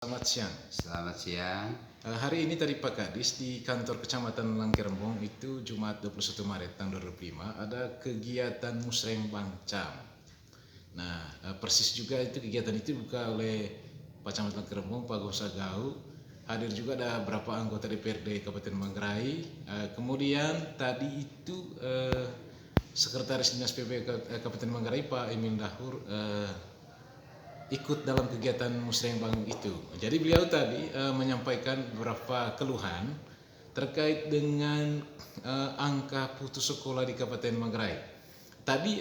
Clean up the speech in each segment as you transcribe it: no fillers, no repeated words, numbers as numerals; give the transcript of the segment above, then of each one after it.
Selamat siang. Selamat siang. Hari ini tadi Pak Kadis di kantor Kecamatan Langkerembong itu Jumat 21 Maret tahun 2005 ada kegiatan Musrembang Cam. Nah, persis juga itu kegiatan itu dibuka oleh Pak Camat Langkerembong, Pak Gosa Gau. Hadir juga ada beberapa anggota DPRD Kabupaten Manggarai. Kemudian tadi itu Sekretaris Dinas PP Kabupaten Manggarai Pak Emil Dahur ikut dalam kegiatan musrembang itu. Jadi beliau tadi menyampaikan beberapa keluhan terkait dengan angka putus sekolah di Kabupaten Manggarai. Tadi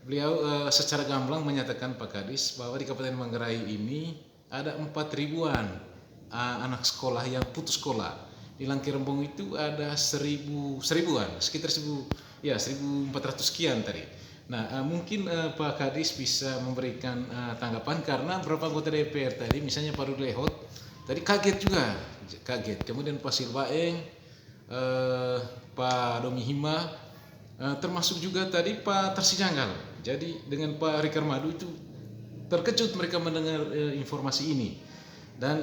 beliau secara gamblang menyatakan Pak Kadis bahwa di Kabupaten Manggarai ini ada 4.000-an anak sekolah yang putus sekolah. Di Langkerembong itu ada seribuan, sekitar 1.400 sekian tadi. Nah, mungkin Pak Kadis bisa memberikan tanggapan karena beberapa anggota DPR tadi, misalnya Pak Rudlehot, tadi kaget juga, Kemudian Pak Silbaeng, Pak Domi Hima, termasuk juga tadi Pak Tersijanggal. Jadi dengan Pak Rikar Madu itu terkejut mereka mendengar informasi ini. Dan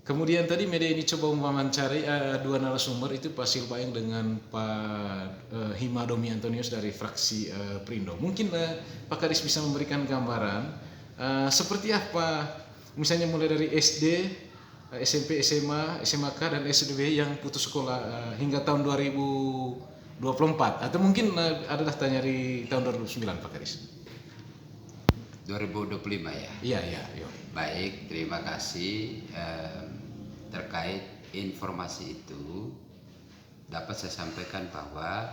kemudian tadi media ini coba mewawancari dua narasumber itu Pak Silbaeng dengan Pak Hima Domi Antonius dari fraksi Perindo. Mungkin Pak Kadis bisa memberikan gambaran seperti apa misalnya mulai dari SD, SMP, SMA, SMK dan SDB yang putus sekolah hingga tahun 2024 atau mungkin ada datanya dari tahun 2009 Pak Kadis. 2025 ya. Iya. Baik, terima kasih. Terkait informasi itu dapat saya sampaikan bahwa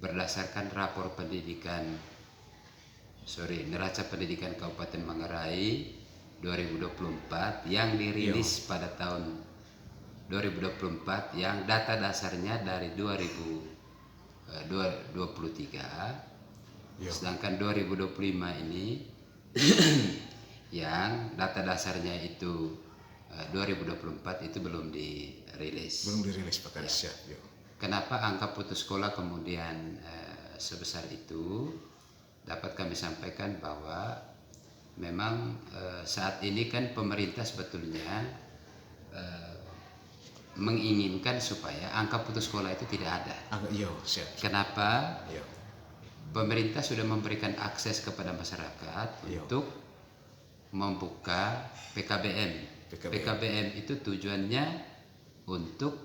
berdasarkan rapor neraca pendidikan Kabupaten Manggarai 2024 yang dirilis pada tahun 2024 yang data dasarnya dari 2023, sedangkan 2025 ini yang data dasarnya itu 2024 itu belum dirilis. Belum dirilis Pak Kadis ya. Kenapa angka putus sekolah kemudian sebesar itu? Dapat kami sampaikan bahwa memang saat ini kan pemerintah sebetulnya menginginkan supaya angka putus sekolah itu tidak ada. Kenapa? Pemerintah sudah memberikan akses kepada masyarakat untuk membuka PKBM. PKBM itu tujuannya untuk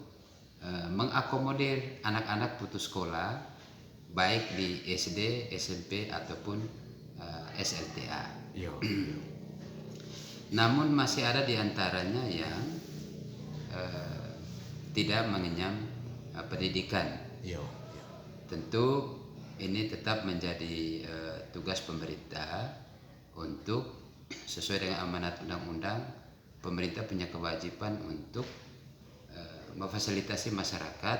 mengakomodir anak-anak putus sekolah baik di SD, SMP ataupun SLTA. Namun masih ada di antaranya yang tidak mengenyam pendidikan. Tentu ini tetap menjadi tugas pemerintah untuk sesuai dengan amanat undang-undang. Pemerintah punya kewajiban untuk memfasilitasi masyarakat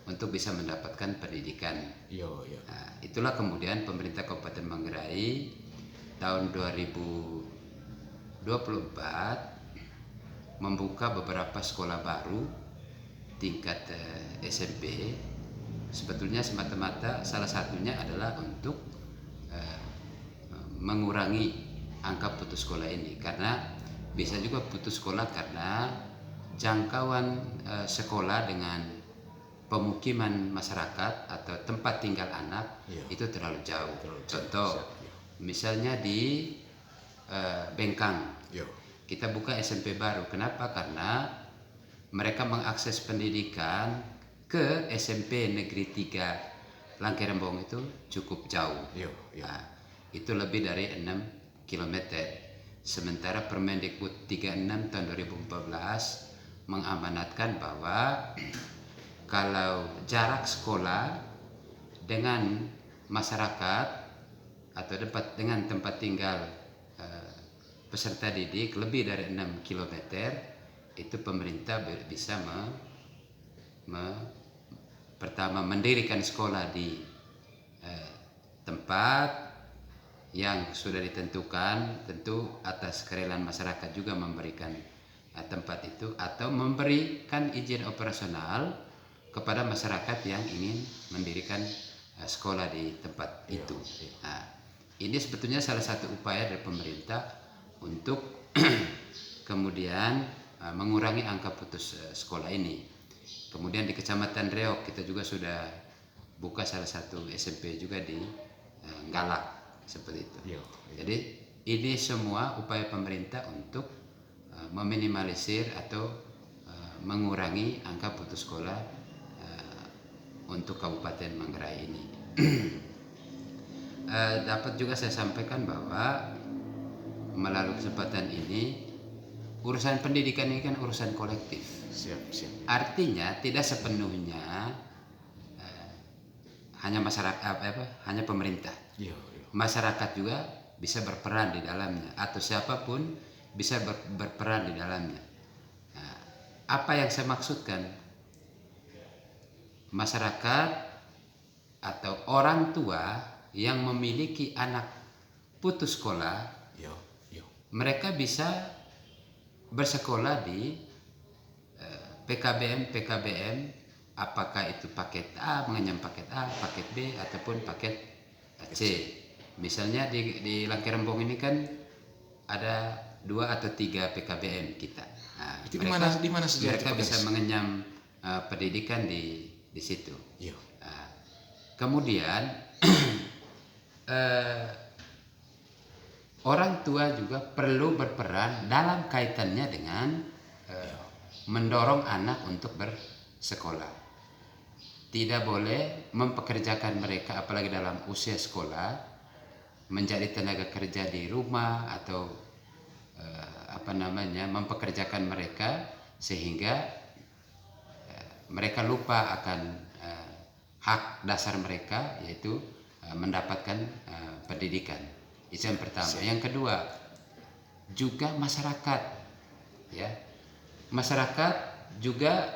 untuk bisa mendapatkan pendidikan. Nah, itulah kemudian pemerintah Kabupaten Manggarai tahun 2024 membuka beberapa sekolah baru tingkat SMP. Sebetulnya semata-mata salah satunya adalah untuk mengurangi angka putus sekolah ini, karena bisa juga putus sekolah karena jangkauan sekolah dengan pemukiman masyarakat atau tempat tinggal anak itu terlalu jauh. Contoh, misalnya di Bengkang, kita buka SMP baru. Kenapa? Karena mereka mengakses pendidikan ke SMP Negeri 3 Langkerembong itu cukup jauh. Nah, itu lebih dari 6 km. Sementara Permendikbud 36 tahun 2014 mengamanatkan bahwa kalau jarak sekolah dengan masyarakat atau dengan tempat tinggal peserta didik lebih dari 6 km, itu pemerintah bisa pertama mendirikan sekolah di tempat yang sudah ditentukan, tentu atas kerelaan masyarakat juga memberikan tempat itu, atau memberikan izin operasional kepada masyarakat yang ingin mendirikan sekolah di tempat itu. Nah, ini sebetulnya salah satu upaya dari pemerintah untuk kemudian mengurangi angka putus sekolah ini. Kemudian di Kecamatan Reok kita juga sudah buka salah satu SMP juga di Galak seperti itu. Jadi ini semua upaya pemerintah untuk meminimalisir atau mengurangi angka putus sekolah untuk Kabupaten Manggarai ini. Dapat juga saya sampaikan bahwa melalui kesempatan ini urusan pendidikan ini kan urusan kolektif. Siap. Artinya tidak sepenuhnya hanya masyarakat hanya pemerintah. Masyarakat juga bisa berperan di dalamnya atau siapapun bisa berperan di dalamnya. Nah, apa yang saya maksudkan? Masyarakat atau orang tua yang memiliki anak putus sekolah, mereka bisa bersekolah di PKBM, apakah itu paket A, mengenyam paket A, paket B, ataupun paket C. Misalnya di Langkerembong ini kan ada 2 atau 3 PKBM kita. Nah, itu di mana saja mereka bisa mengenyam pendidikan di situ. Nah, kemudian orang tua juga perlu berperan dalam kaitannya dengan mendorong anak untuk bersekolah. Tidak boleh mempekerjakan mereka apalagi dalam usia sekolah menjadi tenaga kerja di rumah atau mempekerjakan mereka sehingga mereka lupa akan hak dasar mereka, yaitu mendapatkan pendidikan. Itu yang pertama. Yang kedua, juga masyarakat, ya. Masyarakat juga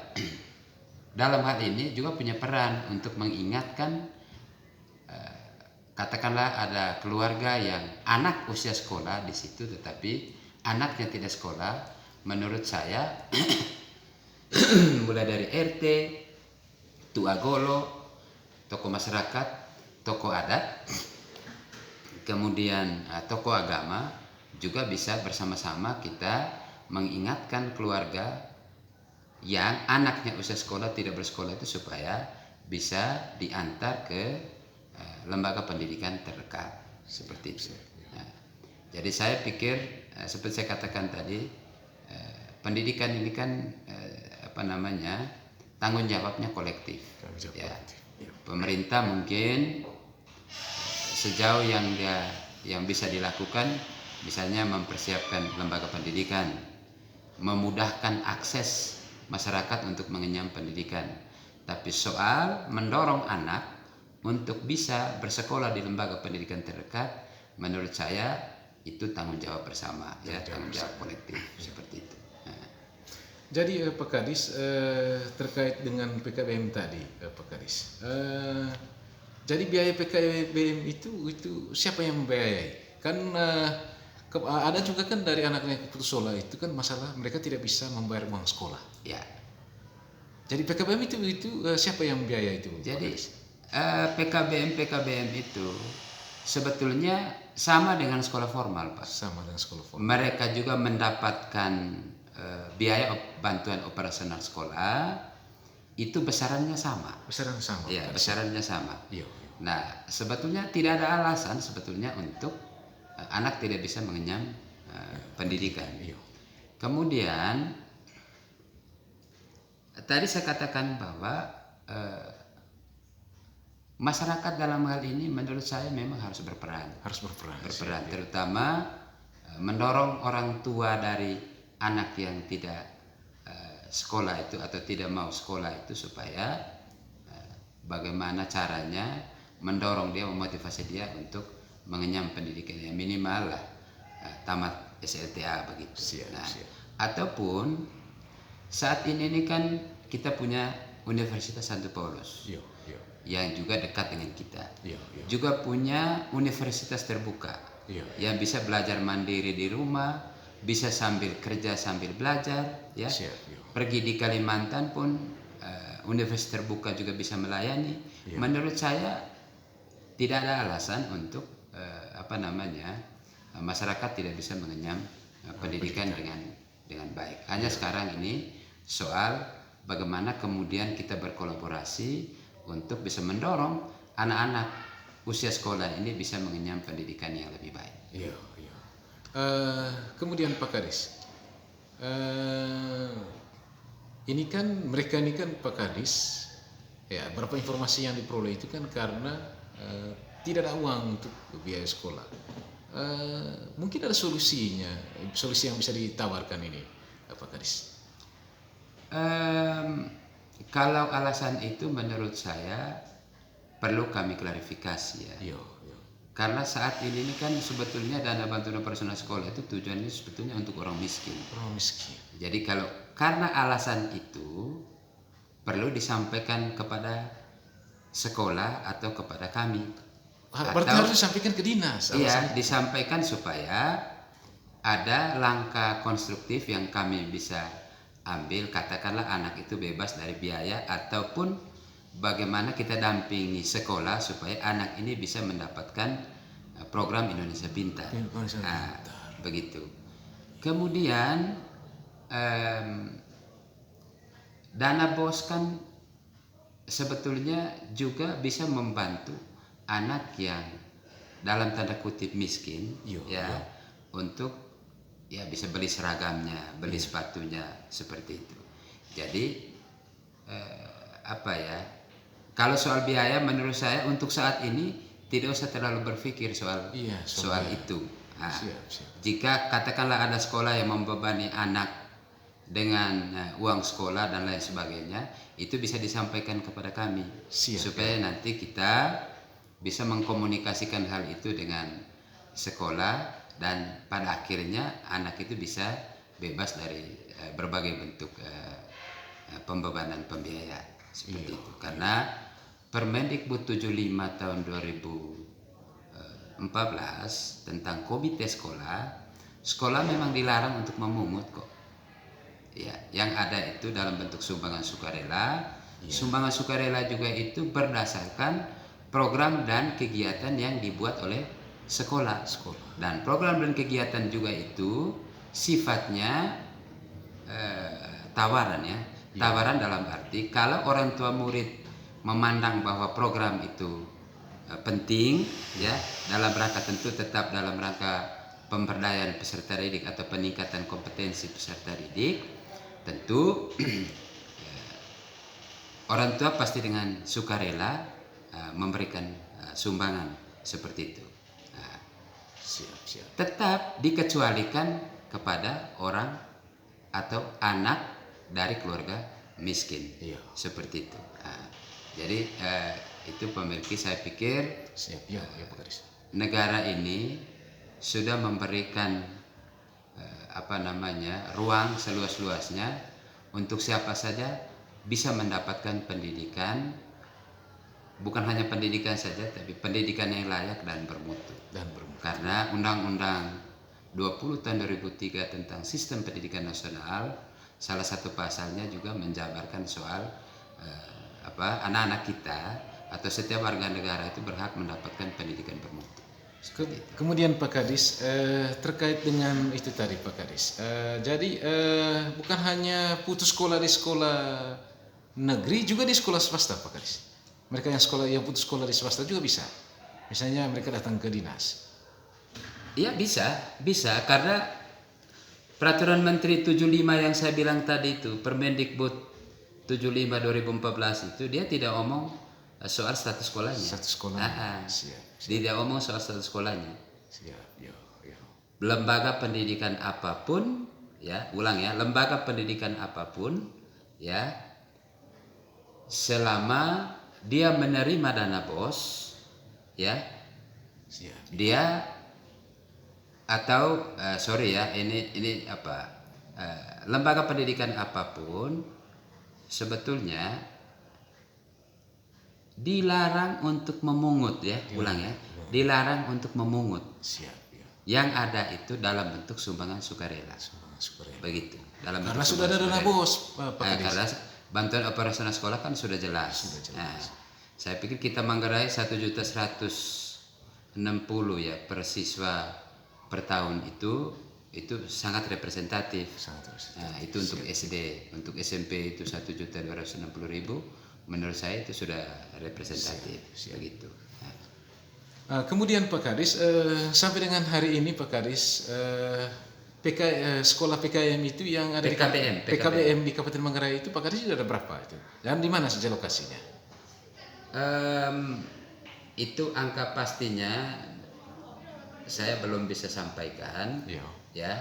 dalam hal ini juga punya peran untuk mengingatkan, katakanlah ada keluarga yang anak usia sekolah di situ tetapi anaknya tidak sekolah. Menurut saya mulai dari RT, Tua Golo, tokoh masyarakat, tokoh adat, kemudian tokoh agama juga bisa bersama-sama kita mengingatkan keluarga yang anaknya usia sekolah tidak bersekolah itu supaya bisa diantar ke lembaga pendidikan terdekat seperti itu. Nah, jadi saya pikir seperti saya katakan tadi, pendidikan ini kan tanggung jawabnya kolektif. Ya. Pemerintah mungkin sejauh yang bisa dilakukan, misalnya mempersiapkan lembaga pendidikan, memudahkan akses masyarakat untuk mengenyam pendidikan. Tapi soal mendorong anak untuk bisa bersekolah di lembaga pendidikan terdekat, menurut saya itu tanggung jawab bersama, tanggung jawab kolektif seperti itu. Nah. Jadi Pak Kadis, terkait dengan PKBM tadi, Pak Kadis, jadi biaya PKBM itu siapa yang membiayai? Kan ada juga kan dari anaknya putus sekolah itu kan masalah mereka tidak bisa membayar uang sekolah. Ya. Jadi PKBM itu siapa yang membiayai itu? Jadi PKBM itu sebetulnya sama dengan sekolah formal, Pak. Sama dengan sekolah formal. Mereka juga mendapatkan biaya bantuan operasional sekolah, itu besarannya sama. Besaran sama. Ya, besarannya sama. Iya. Nah, sebetulnya tidak ada alasan sebetulnya untuk anak tidak bisa mengenyam pendidikan. Iya. Kemudian tadi saya katakan bahwa masyarakat dalam hal ini menurut saya memang harus berperan. Berperan, terutama mendorong orang tua dari anak yang tidak sekolah itu atau tidak mau sekolah itu supaya bagaimana caranya mendorong dia, memotivasi dia untuk mengenyam pendidikan yang minimal lah, tamat SLTA begitu. Ataupun saat ini kan kita punya Universitas Santo Paulus yang juga dekat dengan kita. Juga punya universitas terbuka yang bisa belajar mandiri di rumah, bisa sambil kerja sambil belajar, ya. Pergi di Kalimantan pun universitas terbuka juga bisa melayani. Menurut saya tidak ada alasan untuk masyarakat tidak bisa mengenyam pendidikan dengan baik. Hanya sekarang ini soal bagaimana kemudian kita berkolaborasi untuk bisa mendorong anak-anak usia sekolah ini bisa mengenyam pendidikan yang lebih baik. Iya, iya. Kemudian Pak Kadis, mereka ini kan Pak Kadis, ya berapa informasi yang diperoleh itu kan karena tidak ada uang untuk biaya sekolah. Mungkin ada solusi yang bisa ditawarkan ini, Pak Kadis. Kalau alasan itu menurut saya perlu kami klarifikasi ya. Iya, iya. Karena saat ini kan sebetulnya dana bantuan operasional sekolah itu tujuannya sebetulnya untuk orang miskin. Orang miskin. Jadi karena alasan itu perlu disampaikan kepada sekolah atau kepada kami. Berarti harus disampaikan ke dinas. Iya, disampaikan supaya ada langkah konstruktif yang kami bisa ambil, katakanlah anak itu bebas dari biaya, ataupun bagaimana kita dampingi sekolah supaya anak ini bisa mendapatkan program Indonesia Pintar. Begitu. Kemudian dana BOS kan sebetulnya juga bisa membantu anak yang dalam tanda kutip miskin, untuk bisa beli seragamnya, beli sepatunya, seperti itu. Jadi kalau soal biaya menurut saya untuk saat ini tidak usah terlalu berpikir soal itu. Jika katakanlah ada sekolah yang membebani anak dengan uang sekolah dan lain sebagainya, itu bisa disampaikan kepada kami supaya nanti kita bisa mengkomunikasikan hal itu dengan sekolah, dan pada akhirnya anak itu bisa bebas dari berbagai bentuk pembebanan pembiayaan seperti itu. Karena Permendikbud 75 tahun 2014 tentang komite sekolah memang dilarang untuk memungut kok. Ya, yang ada itu dalam bentuk sumbangan sukarela. Sumbangan sukarela juga itu berdasarkan program dan kegiatan yang dibuat oleh sekolah. Dan program dan kegiatan juga itu sifatnya tawaran ya. Tawaran dalam arti kalau orang tua murid memandang bahwa program itu penting ya, dalam rangka tentu tetap dalam rangka pemberdayaan peserta didik atau peningkatan kompetensi peserta didik, tentu orang tua pasti dengan sukarela memberikan sumbangan seperti itu. Tetap dikecualikan kepada orang atau anak dari keluarga miskin, seperti itu. Jadi itu pemirsa, saya pikir negara ini sudah memberikan ruang seluas-luasnya untuk siapa saja bisa mendapatkan pendidikan. Bukan hanya pendidikan saja, tapi pendidikan yang layak dan bermutu. Karena Undang-Undang 20 tahun 2003 tentang Sistem Pendidikan Nasional, salah satu pasalnya juga menjabarkan soal anak-anak kita atau setiap warga negara itu berhak mendapatkan pendidikan bermutu. Kemudian Pak Kadis, terkait dengan itu tadi Pak Kadis, jadi bukan hanya putus sekolah di sekolah negeri, juga di sekolah swasta Pak Kadis. Mereka yang putus sekolah di swasta juga bisa. Misalnya mereka datang ke dinas. Iya bisa karena Peraturan Menteri 75 yang saya bilang tadi itu, Permendikbud 75 2014 itu dia tidak omong soal status sekolahnya. Status sekolahnya. Tidak omong soal status sekolahnya. Lembaga pendidikan apapun, lembaga pendidikan apapun, selama dia menerima dana BOS, dia atau lembaga pendidikan apapun sebetulnya dilarang untuk memungut dilarang untuk memungut. Yang ada itu dalam bentuk sumbangan sukarela. Begitu. Karena sudah ada dana BOS, karena bantuan operasional sekolah kan sudah jelas. Saya pikir kita manggarai 1.160.000 per siswa per tahun itu sangat representatif. Sangat terus. Nah, itu untuk SD, untuk SMP itu 1.260.000. Menurut saya itu sudah representatif. Begitu. Kemudian Pak Kadis, sampai dengan hari ini Pak Kadis, sekolah PKM itu yang ada PKBM di Kabupaten Manggarai itu Pak Kadis sudah ada berapa itu? Dan di mana saja lokasinya? Itu angka pastinya saya belum bisa sampaikan. Iya. Ya,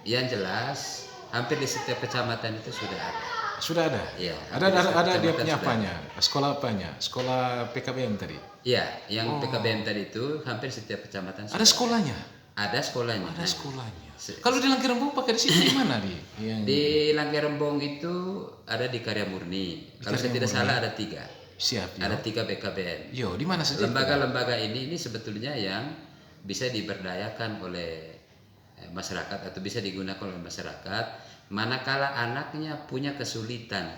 yang jelas hampir di setiap kecamatan itu sudah ada. Sudah ada. Iya. Ada dia punya apanya? Sekolah apanya? Sekolah PKBM tadi. Iya, yang PKBM tadi itu hampir setiap kecamatan Ada sekolahnya. Ada sekolahnya. Ada sekolahnya. Kalau di Langkerembong Pak Kadis itu di mana di? Di Langkerembong itu ada di Karya Murni. Kalau saya tidak salah ada 3. Siap. Ada 3 PKBM. Yo, di mana saja? Lembaga-lembaga ini sebetulnya yang bisa diberdayakan oleh masyarakat atau bisa digunakan oleh masyarakat manakala anaknya punya kesulitan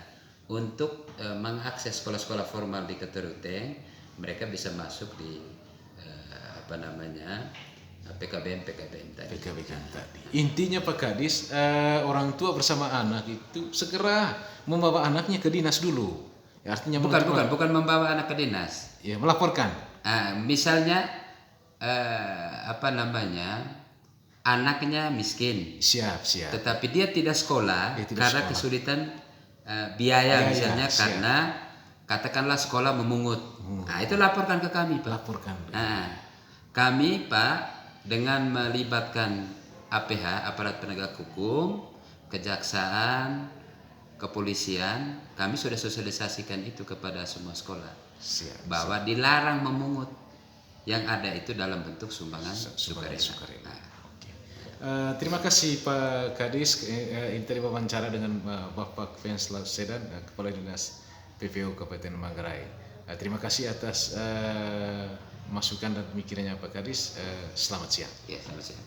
untuk mengakses sekolah-sekolah formal di Keteruteng, mereka bisa masuk di PKBM tadi. Intinya Pak Kadis, orang tua bersama anak itu segera membawa anaknya ke dinas dulu. Ya, artinya bukan membawa anak ke dinas. Ya, melaporkan. Misalnya anaknya miskin. Siap. Tetapi dia tidak sekolah karena kesulitan biaya misalnya siap. karena katakanlah sekolah memungut. Nah, itu laporkan ke kami, Pak. Laporkan. Kami, Pak, dengan melibatkan APH, aparat penegak hukum, kejaksaan, kepolisian, kami sudah sosialisasikan itu kepada semua sekolah. Bahwa dilarang memungut. Yang ada itu dalam bentuk sumbangan sukarela. Terima kasih Pak Kadis. Ini tadi wawancara dengan Bapak Venceslas Sedan, Kepala Dinas PPO Kabupaten Manggarai. Terima kasih atas masukan dan pemikirannya Pak Kadis. Selamat siang. Ya, selamat siang.